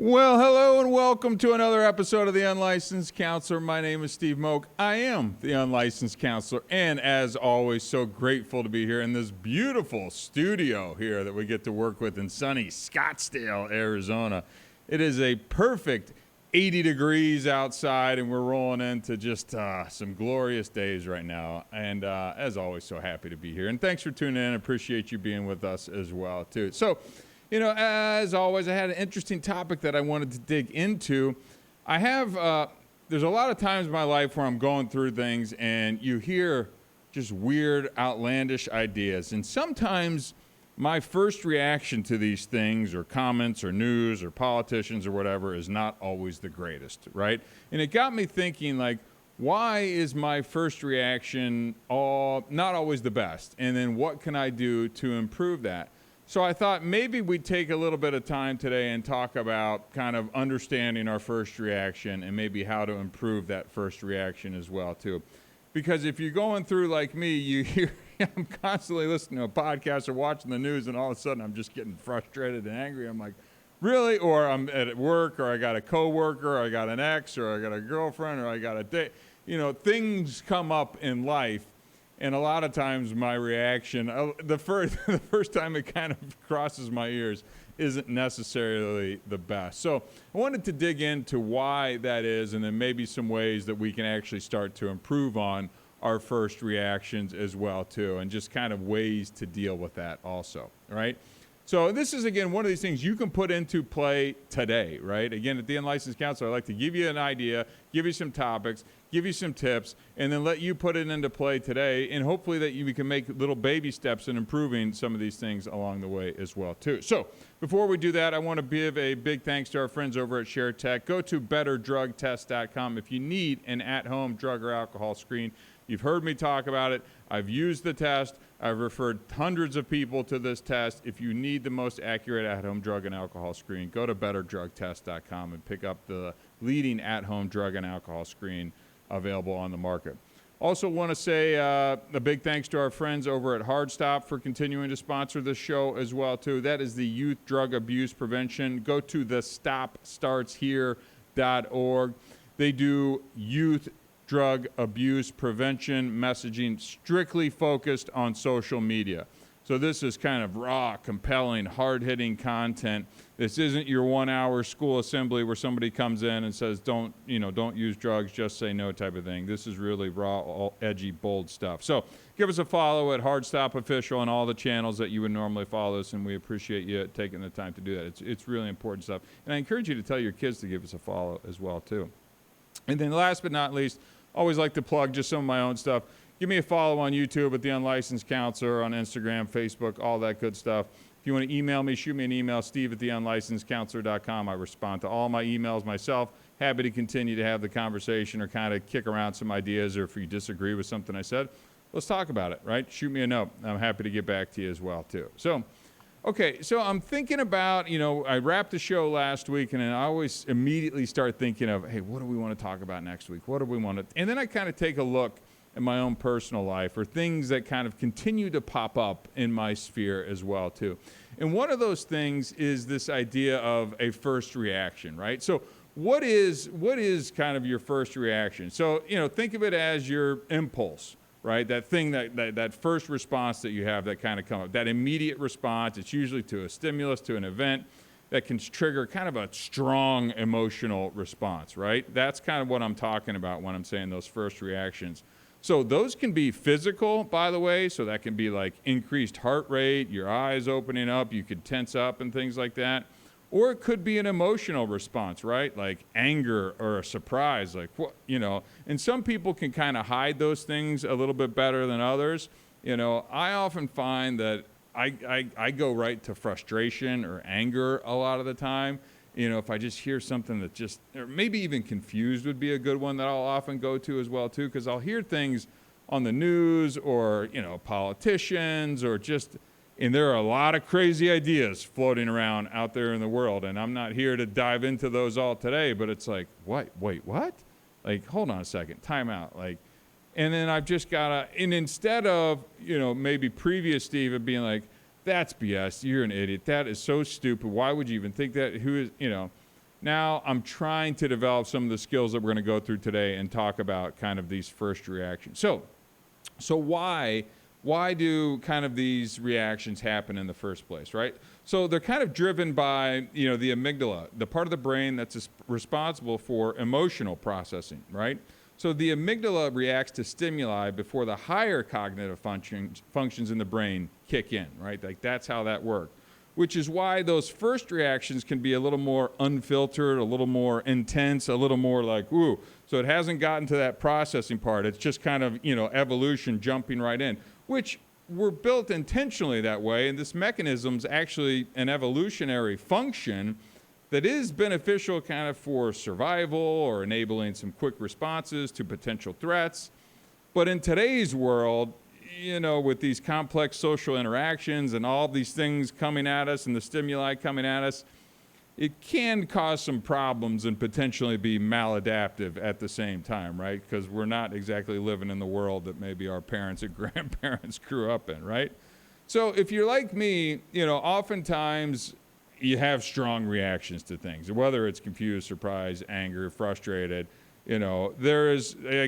Well, hello and welcome to another episode of The Unlicensed Counselor. My name is Steve Moak. I am the Unlicensed Counselor, and as always, so grateful to be here in this beautiful studio here that we get to work with in sunny Scottsdale, Arizona. It is a perfect 80 degrees outside, and we're rolling into just some glorious days right now. And as always, so happy to be here. And thanks for tuning in. I appreciate you being with us as well, too. So, you know, as always, I had an interesting topic that I wanted to dig into. There's a lot of times in my life where I'm going through things and you hear just weird, outlandish ideas. And sometimes my first reaction to these things or comments or news or politicians or whatever is not always the greatest, right? And it got me thinking, like, why is my first reaction not always the best? And then what can I do to improve that? So I thought maybe we'd take a little bit of time today and talk about kind of understanding our first reaction and maybe how to improve that first reaction as well, too. Because if you're going through like me, you hear I'm constantly listening to a podcast or watching the news, and all of a sudden I'm just getting frustrated and angry. I'm like, really? Or I'm at work, or I got a coworker, or I got an ex, or I got a girlfriend, or I got a date. You know, things come up in life. And a lot of times my reaction, the first time it kind of crosses my ears, isn't necessarily the best. So I wanted to dig into why that is, and then maybe some ways that we can actually start to improve on our first reactions as well, too, and just kind of ways to deal with that also, right? So this is, again, one of these things you can put into play today, right? Again, at the Unlicensed Counselor, I like to give you an idea, give you some topics, give you some tips, and then let you put it into play today, and hopefully that we can make little baby steps in improving some of these things along the way as well, too. So before we do that, I want to give a big thanks to our friends over at ShareTech. Go to betterdrugtest.com if you need an at-home drug or alcohol screen. You've heard me talk about it. I've used the test. I've referred hundreds of people to this test. If you need the most accurate at-home drug and alcohol screen, go to betterdrugtest.com and pick up the leading at-home drug and alcohol screen available on the market. Also want to say a big thanks to our friends over at HardStop for continuing to sponsor this show as well, too. That is the Youth Drug Abuse Prevention. Go to thestopstartshere.org. They do youth drug abuse prevention messaging strictly focused on social media. So this is kind of raw, compelling, hard-hitting content. This isn't your 1-hour school assembly where somebody comes in and says, don't use drugs, just say no type of thing. This is really raw, edgy, bold stuff. So give us a follow at Hardstop Official on all the channels that you would normally follow us, and we appreciate you taking the time to do that. It's really important stuff. And I encourage you to tell your kids to give us a follow as well, too. And then last but not least, always like to plug just some of my own stuff. Give me a follow on YouTube at The Unlicensed Counselor, on Instagram, Facebook, all that good stuff. If you want to email me, shoot me an email, steve@theunlicensedcounselor.com. I respond to all my emails myself. Happy to continue to have the conversation or kind of kick around some ideas, or if you disagree with something I said, let's talk about it, right? Shoot me a note. I'm happy to get back to you as well, too. So, okay, so I'm thinking about, I wrapped the show last week, and then I always immediately start thinking of, hey, what do we want to talk about next week? What do we want to, and then I kind of take a look at my own personal life or things that kind of continue to pop up in my sphere as well, too. And one of those things is this idea of a first reaction, right? So what is kind of your first reaction? So, think of it as your impulse, right? That thing, that first response that you have that kind of come up, that immediate response. It's usually to a stimulus, to an event that can trigger kind of a strong emotional response, right? That's kind of what I'm talking about when I'm saying those first reactions. So those can be physical, by the way. So that can be like increased heart rate, your eyes opening up, you could tense up and things like that. Or it could be an emotional response, right? Like anger or a surprise, like what, and some people can kind of hide those things a little bit better than others. I often find that I go right to frustration or anger a lot of the time. If I just hear something that or maybe even confused would be a good one that I'll often go to as well, too, because I'll hear things on the news or, politicians or and there are a lot of crazy ideas floating around out there in the world, and I'm not here to dive into those all today, but it's like, wait, what? Like, hold on a second, time out. Like, and then I've just got to, and instead of, maybe previous Steve of being like, that's BS, you're an idiot, that is so stupid, why would you even think that, Now I'm trying to develop some of the skills that we're going to go through today and talk about kind of these first reactions. So why do kind of these reactions happen in the first place, right? So they're kind of driven by, the amygdala, the part of the brain that's responsible for emotional processing, right? So the amygdala reacts to stimuli before the higher cognitive functions in the brain kick in, right? Like that's how that works, which is why those first reactions can be a little more unfiltered, a little more intense, a little more like, ooh. So it hasn't gotten to that processing part. It's just kind of, evolution jumping right in, which we're built intentionally that way. And this mechanism's actually an evolutionary function that is beneficial kind of for survival or enabling some quick responses to potential threats. But in today's world, with these complex social interactions and all these things coming at us and the stimuli coming at us, it can cause some problems and potentially be maladaptive at the same time, right? Because we're not exactly living in the world that maybe our parents and grandparents grew up in, right? So if you're like me, oftentimes you have strong reactions to things, whether it's confused, surprised, anger, frustrated. I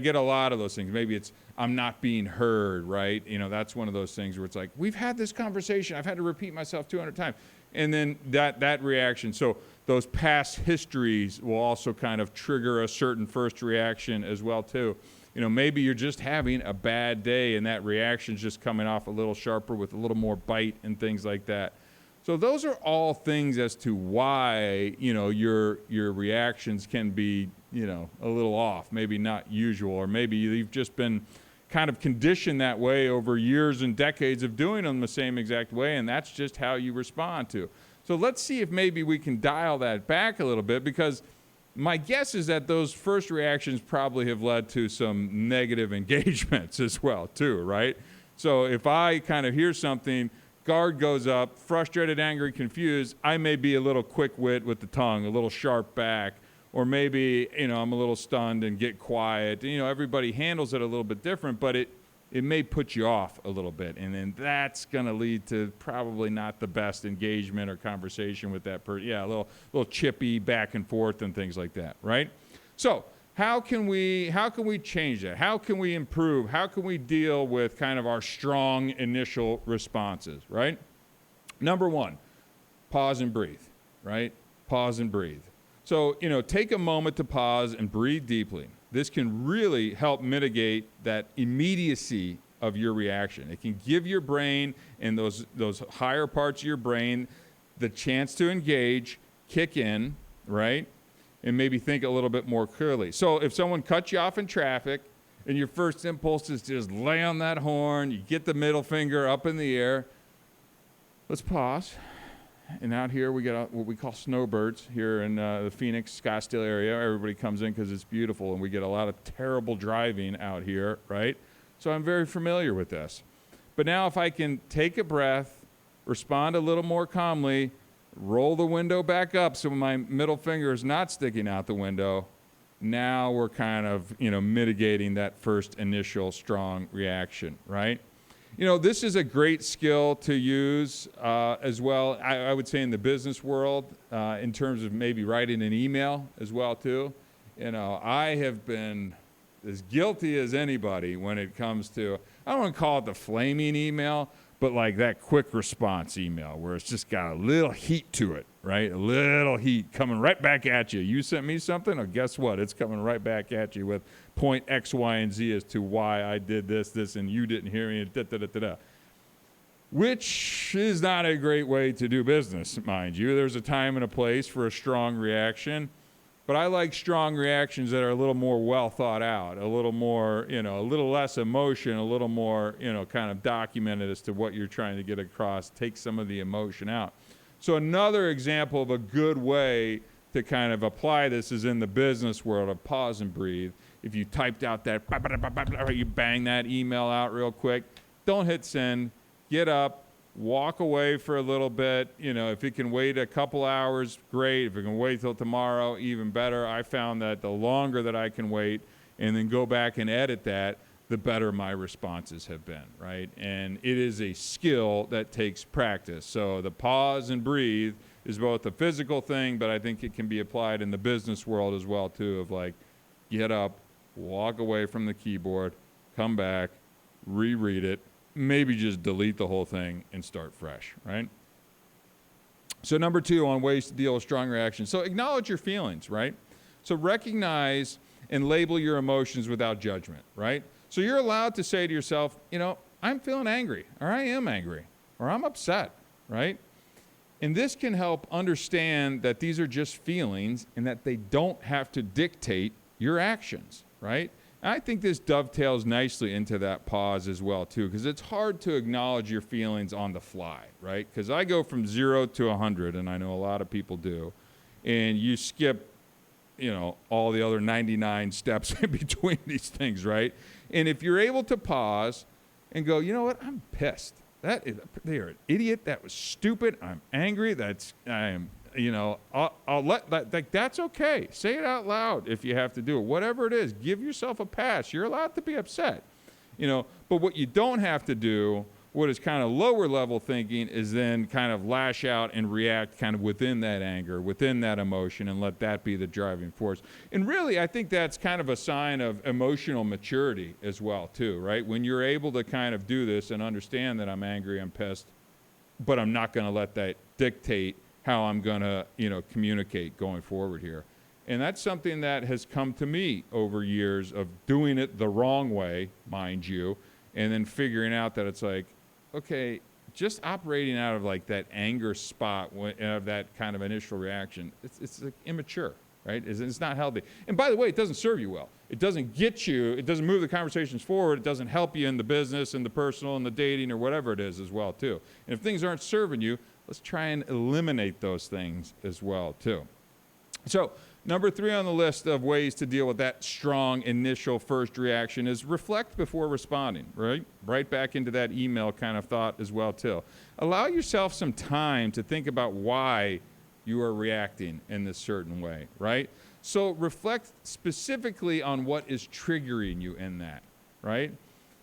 get a lot of those things. Maybe it's I'm not being heard, right? That's one of those things where it's like, we've had this conversation. I've had to repeat myself 200 times. And then that reaction. So those past histories will also kind of trigger a certain first reaction as well, too. Maybe you're just having a bad day and that reaction's just coming off a little sharper with a little more bite and things like that. So those are all things as to why, your reactions can be, a little off, maybe not usual, or maybe you've just been kind of conditioned that way over years and decades of doing them the same exact way, and that's just how you respond to. So let's see if maybe we can dial that back a little bit, because my guess is that those first reactions probably have led to some negative engagements as well, too, right? So if I kind of hear something, guard goes up, frustrated, angry, confused, I may be a little quick-wit with the tongue, a little sharp back, or maybe, I'm a little stunned and get quiet. Everybody handles it a little bit different, but it may put you off a little bit. And then that's going to lead to probably not the best engagement or conversation with that person. Yeah, a little chippy back and forth and things like that, right? So how can we change that? How can we improve? How can we deal with kind of our strong initial responses, right? Number one, pause and breathe, right? Pause and breathe. So, take a moment to pause and breathe deeply. This can really help mitigate that immediacy of your reaction. It can give your brain and those higher parts of your brain the chance to engage, kick in, right? And maybe think a little bit more clearly. So if someone cuts you off in traffic and your first impulse is to just lay on that horn, you get the middle finger up in the air, let's pause. And out here we got what we call snowbirds here in the Phoenix, Scottsdale area. Everybody comes in because it's beautiful, and we get a lot of terrible driving out here, right? So I'm very familiar with this. But now if I can take a breath, respond a little more calmly, roll the window back up so my middle finger is not sticking out the window, now we're kind of, mitigating that first initial strong reaction, right? This is a great skill to use as well, I would say in the business world, in terms of maybe writing an email as well, too. I have been as guilty as anybody when it comes to, I don't want to call it the flaming email, but like that quick response email where it's just got a little heat to it, right? A little heat coming right back at you. You sent me something, or guess what? It's coming right back at you with point X, Y, and Z as to why I did this, and you didn't hear me, da-da-da-da-da. Which is not a great way to do business, mind you. There's a time and a place for a strong reaction. But I like strong reactions that are a little more well thought out, a little more, a little less emotion, a little more, kind of documented as to what you're trying to get across, take some of the emotion out. So another example of a good way to kind of apply this is in the business world of pause and breathe. If you typed out that, you bang that email out real quick, don't hit send, get up, walk away for a little bit. If it can wait a couple hours, great. If it can wait till tomorrow, even better. I found that the longer that I can wait and then go back and edit that, the better my responses have been, right? And it is a skill that takes practice. So the pause and breathe is both a physical thing, but I think it can be applied in the business world as well too, of like, get up, walk away from the keyboard, come back, reread it, maybe just delete the whole thing and start fresh, right? So number 2 on ways to deal with strong reactions. So acknowledge your feelings, right? So recognize and label your emotions without judgment, right? So you're allowed to say to yourself, I'm feeling angry, or I am angry, or I'm upset, right? And this can help understand that these are just feelings and that they don't have to dictate your actions, right? And I think this dovetails nicely into that pause as well, too, because it's hard to acknowledge your feelings on the fly, right? Because I go from 0 to 100, and I know a lot of people do, and you skip, all the other 99 steps in between these things, right? And if you're able to pause and go, you know what, I'm pissed. They are an idiot. That was stupid. I'm angry. I'll let that, that's okay. Say it out loud if you have to do it. Whatever it is, give yourself a pass. You're allowed to be upset, but what you don't have to do, what is kind of lower level thinking, is then kind of lash out and react kind of within that anger, within that emotion, and let that be the driving force. And really, I think that's kind of a sign of emotional maturity as well, too, right? When you're able to kind of do this and understand that I'm angry, I'm pissed, but I'm not going to let that dictate how I'm going to, communicate going forward here. And that's something that has come to me over years of doing it the wrong way, mind you, and then figuring out that it's like, okay, just operating out of like that anger spot of that kind of initial reaction, it's like immature, right? It's not healthy. And by the way, it doesn't serve you well. It doesn't get you, it doesn't move the conversations forward. It doesn't help you in the business and the personal and the dating or whatever it is as well too. And if things aren't serving you, let's try and eliminate those things as well too. So number 3 on the list of ways to deal with that strong initial first reaction is reflect before responding, right? Right back into that email kind of thought as well too. Allow yourself some time to think about why you are reacting in this certain way, right? So reflect specifically on what is triggering you in that, right?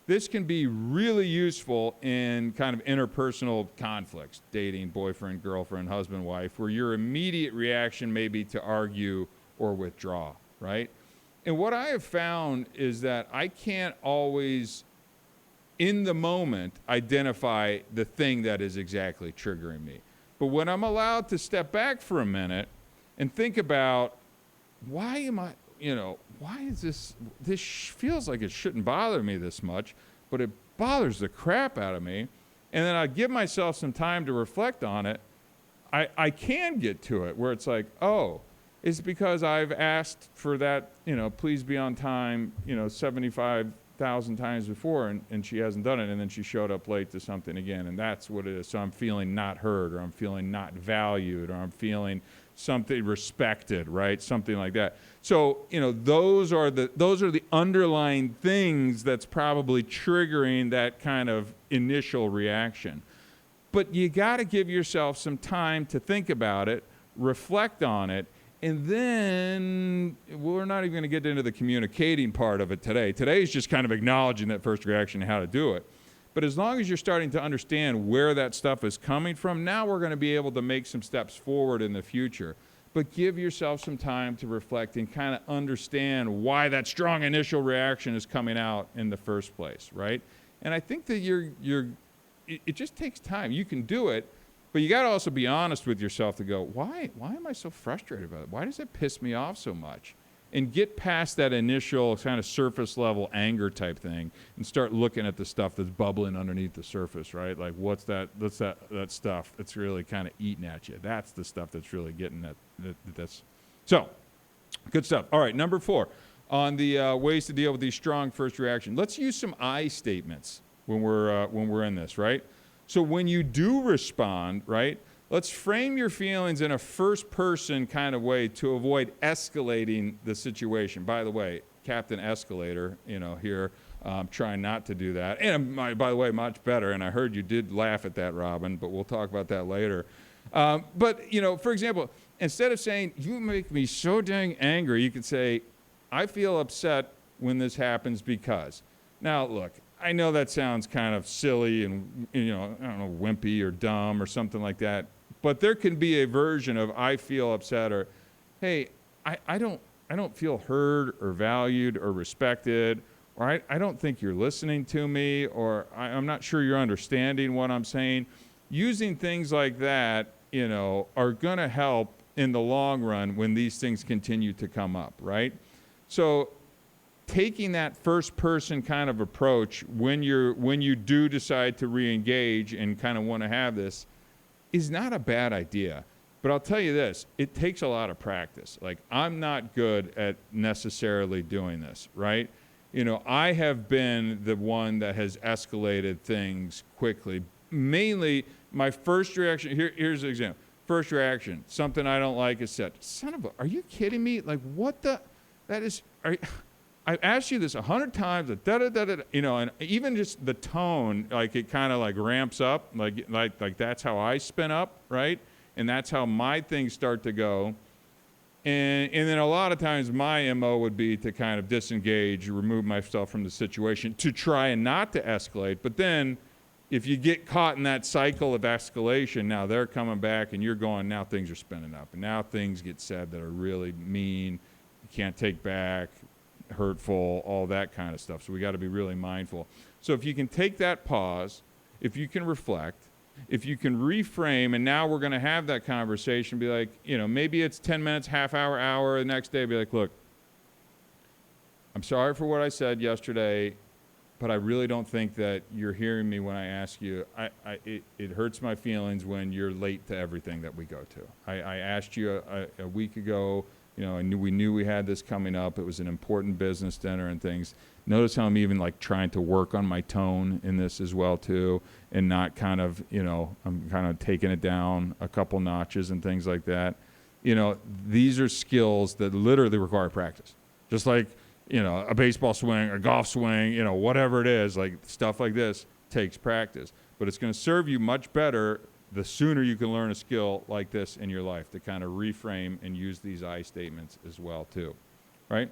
This can be really useful in kind of interpersonal conflicts, dating, boyfriend, girlfriend, husband, wife, where your immediate reaction may be to argue or withdraw, right? And what I have found is that I can't always, in the moment, identify the thing that is exactly triggering me. But when I'm allowed to step back for a minute and think about, why is this feels like it shouldn't bother me this much, but it bothers the crap out of me. And then I give myself some time to reflect on it. I can get to it where it's like, oh, it's because I've asked for that, please be on time, 75,000 times before, and she hasn't done it, and then she showed up late to something again, and that's what it is. So I'm feeling not heard, or I'm feeling not valued, or I'm feeling something respected, right? Something like that. So, those are the underlying things that's probably triggering that kind of initial reaction. But you got to give yourself some time to think about it, reflect on it, and then we're not even going to get into the communicating part of it today. Today is just kind of acknowledging that first reaction and how to do it. But as long as you're starting to understand where that stuff is coming from, now we're going to be able to make some steps forward in the future. But give yourself some time to reflect and kind of understand why that strong initial reaction is coming out in the first place, right? And I think that it just takes time. You can do it, but you got to also be honest with yourself to go, why am I so frustrated about it? Why does it piss me off so much? And get past that initial kind of surface level anger type thing and start looking at the stuff that's bubbling underneath the surface, right? Like what's that stuff that's really kind of eating at you. That's the stuff that's really getting that's. So, good stuff. All right, number 4 on the ways to deal with these strong first reaction. Let's use some I statements when we're in this, right? So when you do respond, right? Let's frame your feelings in a first-person kind of way to avoid escalating the situation. By the way, Captain Escalator, here, trying not to do that. And by the way, much better. And I heard you did laugh at that, Robin, but we'll talk about that later. But for example, instead of saying, you make me so dang angry, you could say, I feel upset when this happens because. Now, look, I know that sounds kind of silly and, I don't know, wimpy or dumb or something like that. But there can be a version of I feel upset, or hey, I don't feel heard or valued or respected, or I don't think you're listening to me, or I'm not sure you're understanding what I'm saying. Using things like that, are going to help in the long run when these things continue to come up, right? So taking that first person kind of approach when you do decide to re-engage and kind of want to have this is not a bad idea. But I'll tell you this, it takes a lot of practice. Like, I'm not good at necessarily doing this, right? I have been the one that has escalated things quickly. Mainly, my first reaction, here's an example. First reaction, something I don't like is said, are you kidding me? Like, what the, that is, I've asked you this 100 times, and even just the tone, like it kind of like ramps up, like that's how I spin up, right? And that's how my things start to go. And then a lot of times my MO would be to kind of disengage, remove myself from the situation to try and not to escalate. But then if you get caught in that cycle of escalation, now they're coming back and you're going, now things are spinning up. And now things get said that are really mean, you can't take back, hurtful, all that kind of stuff. So we got to be really mindful. So if you can take that pause, if you can reflect, if you can reframe, and now we're going to have that conversation, be like, maybe it's 10 minutes, half hour, the next day, be like, look, I'm sorry for what I said yesterday, but I really don't think that you're hearing me when I ask you. It hurts my feelings when you're late to everything that we go to. I asked you a week ago, we knew we had this coming up. It was an important business dinner and things. Notice how I'm even like trying to work on my tone in this as well too, and not kind of, I'm kind of taking it down a couple notches and things like that. These are skills that literally require practice. Just like, a baseball swing, a golf swing, whatever it is, like stuff like this takes practice. But it's going to serve you much better the sooner you can learn a skill like this in your life, to kind of reframe and use these I statements as well too, right?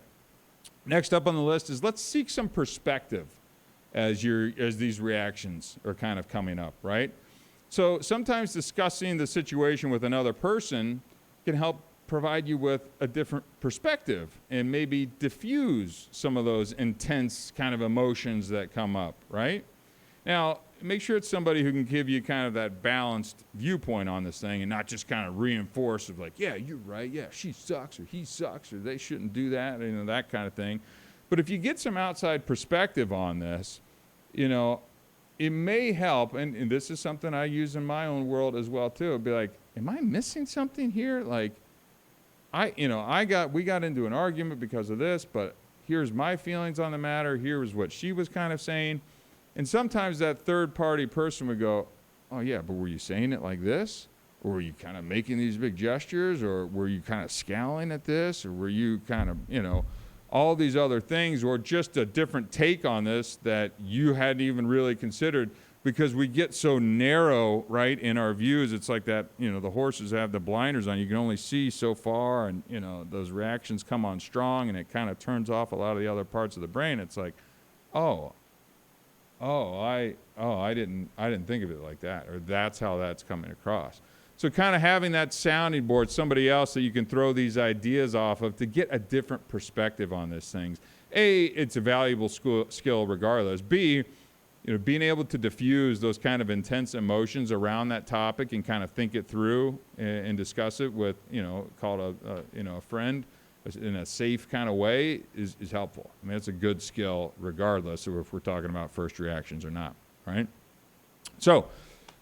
Next up on the list is let's seek some perspective as these reactions are kind of coming up, right? So sometimes discussing the situation with another person can help provide you with a different perspective and maybe diffuse some of those intense kind of emotions that come up, right? Now, make sure it's somebody who can give you kind of that balanced viewpoint on this thing and not just kind of reinforce of like, yeah, you're right, yeah, she sucks or he sucks or they shouldn't do that, that kind of thing. But if you get some outside perspective on this, it may help, and this is something I use in my own world as well too. It'd be like, am I missing something here? Like, we got into an argument because of this, but here's my feelings on the matter. Here was what she was kind of saying. And sometimes that third party person would go, oh yeah, but were you saying it like this? Or were you kind of making these big gestures? Or were you kind of scowling at this? Or were you kind of, all these other things, or just a different take on this that you hadn't even really considered? Because we get so narrow, right, in our views. It's like that, the horses have the blinders on. You can only see so far, and, those reactions come on strong, and it kind of turns off a lot of the other parts of the brain. It's like, I didn't think of it like that, or that's how that's coming across. So kind of having that sounding board, somebody else that you can throw these ideas off of to get a different perspective on these things. A, it's a valuable skill regardless. B, being able to diffuse those kind of intense emotions around that topic and kind of think it through and discuss it with, call it a friend in a safe kind of way is helpful. I mean, it's a good skill regardless of if we're talking about first reactions or not, right? So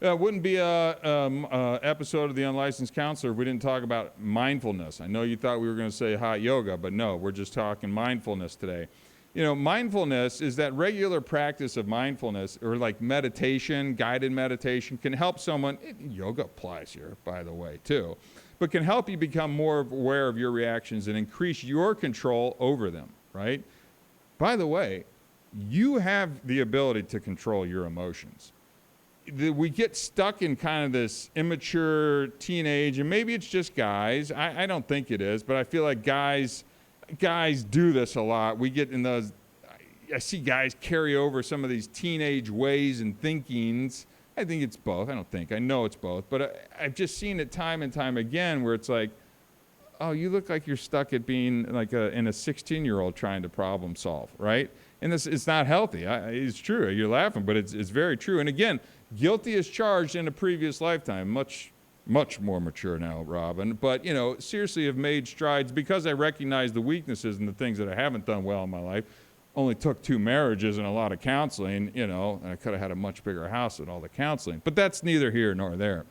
it wouldn't be a episode of The Unlicensed Counselor if we didn't talk about mindfulness. I know you thought we were going to say hot yoga, but no, we're just talking mindfulness today. Mindfulness is that regular practice of mindfulness, or like meditation, guided meditation, can help someone. Yoga applies here, by the way, too, but can help you become more aware of your reactions and increase your control over them, right? By the way, you have the ability to control your emotions. We get stuck in kind of this immature teenage, and maybe it's just guys. I don't think it is, but I feel like guys do this a lot. We get in those, I see guys carry over some of these teenage ways and thinkings I think it's both. I know it's both. But I've just seen it time and time again where it's like, oh, you look like you're stuck at being like in a 16-year-old trying to problem solve, right? And it's not healthy. It's true. You're laughing, but it's very true. And again, guilty as charged in a previous lifetime, much more mature now, Robin. But, seriously have made strides because I recognize the weaknesses and the things that I haven't done well in my life. Only took 2 marriages and a lot of counseling, and I could have had a much bigger house with all the counseling. But that's neither here nor there,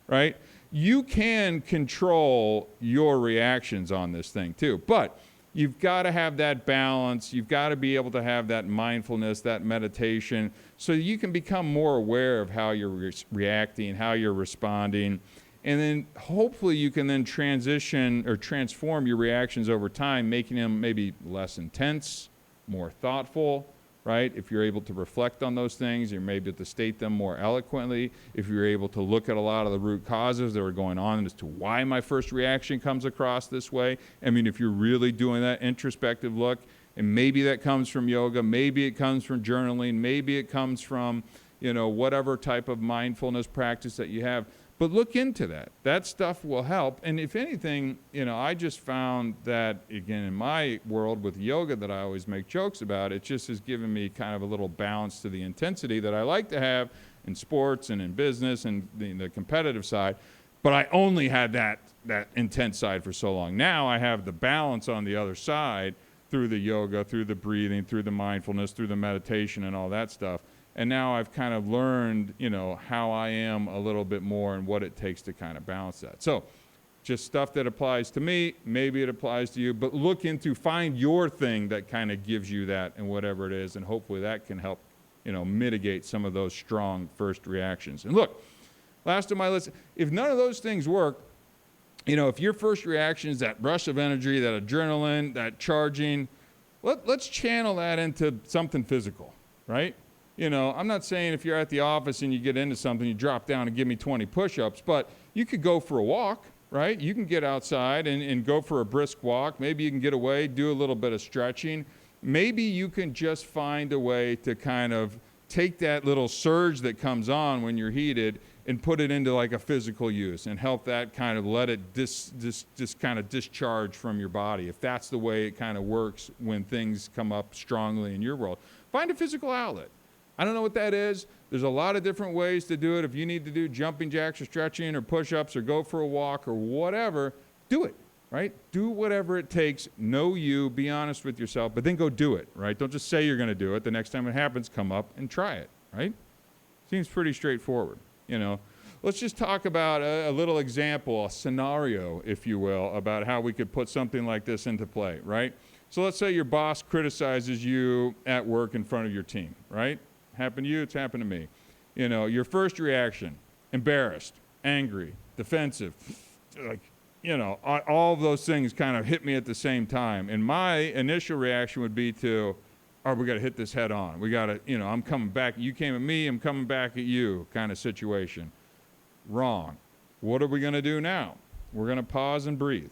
right? You can control your reactions on this thing too, but you've got to have that balance. You've got to be able to have that mindfulness, that meditation, so you can become more aware of how you're reacting, how you're responding, and then hopefully you can then transition or transform your reactions over time, making them maybe less intense, more thoughtful, right? If you're able to reflect on those things, you're maybe able to state them more eloquently. If you're able to look at a lot of the root causes that are going on as to why my first reaction comes across this way. I mean, if you're really doing that introspective look, and maybe that comes from yoga, maybe it comes from journaling, maybe it comes from, whatever type of mindfulness practice that you have. But look into that. That stuff will help. And if anything, I just found that, again, in my world with yoga that I always make jokes about, it just has given me kind of a little balance to the intensity that I like to have in sports and in business and the competitive side. But I only had that intense side for so long. Now I have the balance on the other side through the yoga, through the breathing, through the mindfulness, through the meditation and all that stuff. And now I've kind of learned, how I am a little bit more and what it takes to kind of balance that. So just stuff that applies to me, maybe it applies to you, but find your thing that kind of gives you that and whatever it is, and hopefully that can help, mitigate some of those strong first reactions. And look, last of my list, if none of those things work, if your first reaction is that rush of energy, that adrenaline, that charging, let's channel that into something physical, right? I'm not saying if you're at the office and you get into something, you drop down and give me 20 push-ups, but you could go for a walk, right? You can get outside and go for a brisk walk. Maybe you can get away, do a little bit of stretching. Maybe you can just find a way to kind of take that little surge that comes on when you're heated and put it into like a physical use and help that kind of let it just kind of discharge from your body. If that's the way it kind of works when things come up strongly in your world, find a physical outlet. I don't know what that is. There's a lot of different ways to do it. If you need to do jumping jacks or stretching or push-ups or go for a walk or whatever, do it, right? Do whatever it takes. Know you, be honest with yourself, but then go do it, right? Don't just say you're going to do it. The next time it happens, come up and try it, right? Seems pretty straightforward, Let's just talk about a little example, a scenario, if you will, about how we could put something like this into play, right? So let's say your boss criticizes you at work in front of your team, right? Happened to you, it's happened to me. Your first reaction, embarrassed, angry, defensive, all of those things kind of hit me at the same time. And my initial reaction would be we got to hit this head on. We got to, I'm coming back. You came at me, I'm coming back at you kind of situation. Wrong. What are we going to do now? We're going to pause and breathe.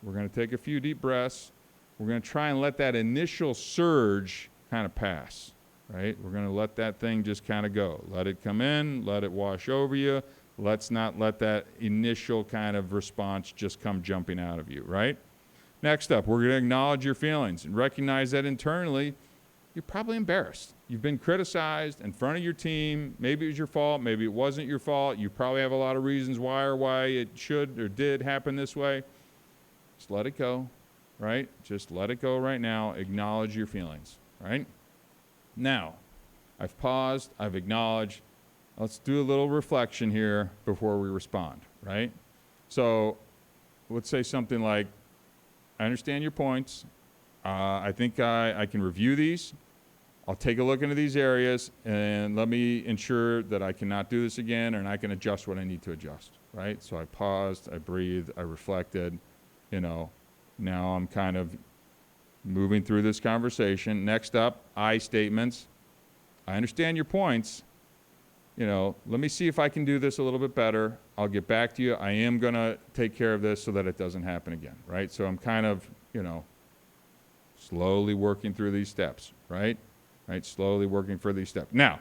We're going to take a few deep breaths. We're going to try and let that initial surge kind of pass. Right? We're going to let that thing just kind of go. Let it come in, let it wash over you. Let's not let that initial kind of response just come jumping out of you, right? Next up, we're going to acknowledge your feelings and recognize that internally you're probably embarrassed. You've been criticized in front of your team. Maybe it was your fault, maybe it wasn't your fault. You probably have a lot of reasons why it should or did happen this way. Just let it go, right? Just let it go right now. Acknowledge your feelings, right? Now, I've paused, I've acknowledged. Let's do a little reflection here before we respond, right? So let's say something like, I understand your points. I think I can review these. I'll take a look into these areas and let me ensure that I cannot do this again and I can adjust what I need to adjust, right? So I paused, I breathed, I reflected, now I'm kind of moving through this conversation. Next up, I statements. I understand your points. Let me see if I can do this a little bit better. I'll get back to you. I am going to take care of this so that it doesn't happen again, right? So I'm kind of, slowly working through these steps, right? Slowly working through these steps. Now,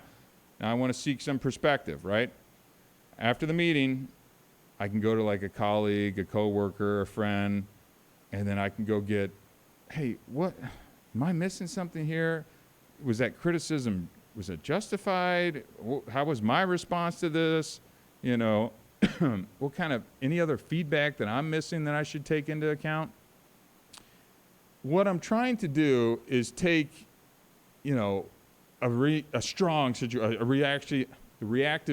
Now I want to seek some perspective, right? After the meeting, I can go to like a colleague, a coworker, a friend, and then I can go get, hey, what, am I missing something here? Was that criticism, was it justified? How was my response to this? You know, what kind of, any other feedback that I'm missing that I should take into account? What I'm trying to do is take, you know, a reactive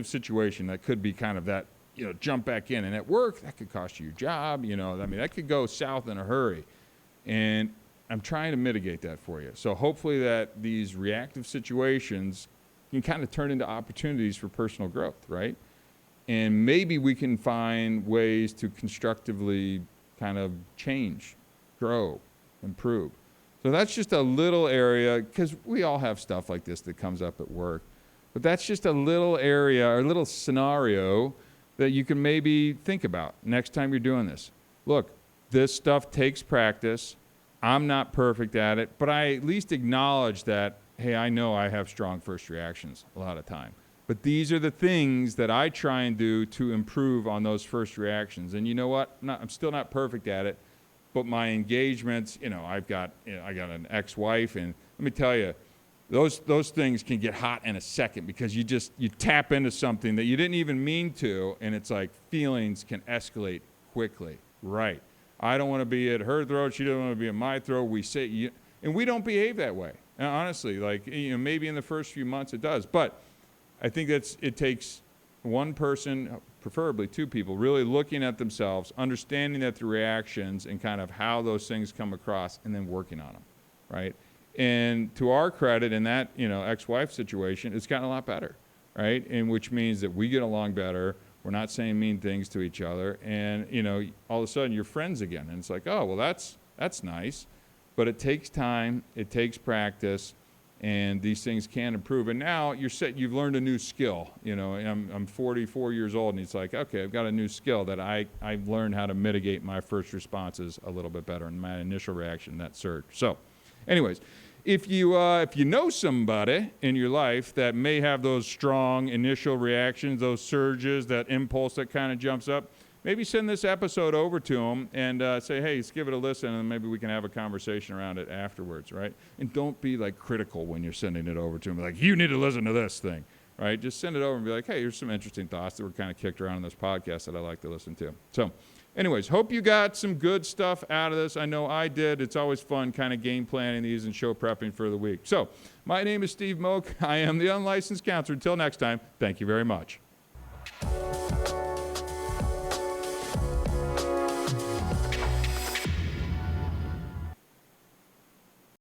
situation that could be kind of that, you know, jump back in. And at work, that could cost you your job, you know, I mean, that could go south in a hurry. And I'm trying to mitigate that for you. So hopefully that these reactive situations can kind of turn into opportunities for personal growth, right? And maybe we can find ways to constructively kind of change, grow, improve. So that's just a little area, because we all have stuff like this that comes up at work. But that's just a little area or a little scenario that you can maybe think about next time you're doing this. Look, this stuff takes practice. I'm not perfect at it, but I at least acknowledge that, hey, I know I have strong first reactions a lot of time. But these are the things that I try and do to improve on those first reactions. And you know what? I'm still not perfect at it, but my engagements, you know, I got an ex-wife, and let me tell you, those things can get hot in a second, because you tap into something that you didn't even mean to, and it's like feelings can escalate quickly. Right. I don't want to be at her throat. She doesn't want to be at my throat. We say, and we don't behave that way. And honestly, like, you know, maybe in the first few months it does, but I think it takes one person, preferably two people, really looking at themselves, understanding that the reactions and kind of how those things come across, and then working on them, right? And to our credit, in that, you know, ex-wife situation, it's gotten a lot better, right? And which means that we get along better. We're not saying mean things to each other, and, you know, all of a sudden you're friends again. And it's like, oh, well, that's nice. But it takes time, it takes practice, and these things can improve. And now you've learned a new skill. You know, I'm 44 years old, and it's like, okay, I've got a new skill that I've learned how to mitigate my first responses a little bit better, and my initial reaction, that surge. So anyways, if you know somebody in your life that may have those strong initial reactions, those surges, that impulse that kind of jumps up, maybe send this episode over to them and say, hey, let's give it a listen, and maybe we can have a conversation around it afterwards, right? And don't be like critical when you're sending it over to them, like, you need to listen to this thing, right? Just send it over and be like, hey, here's some interesting thoughts that were kind of kicked around in this podcast that I like to listen to. So anyways, hope you got some good stuff out of this. I know I did. It's always fun kind of game planning these and show prepping for the week. So my name is Steve Moak. I am the Unlicensed Counselor. Until next time, thank you very much.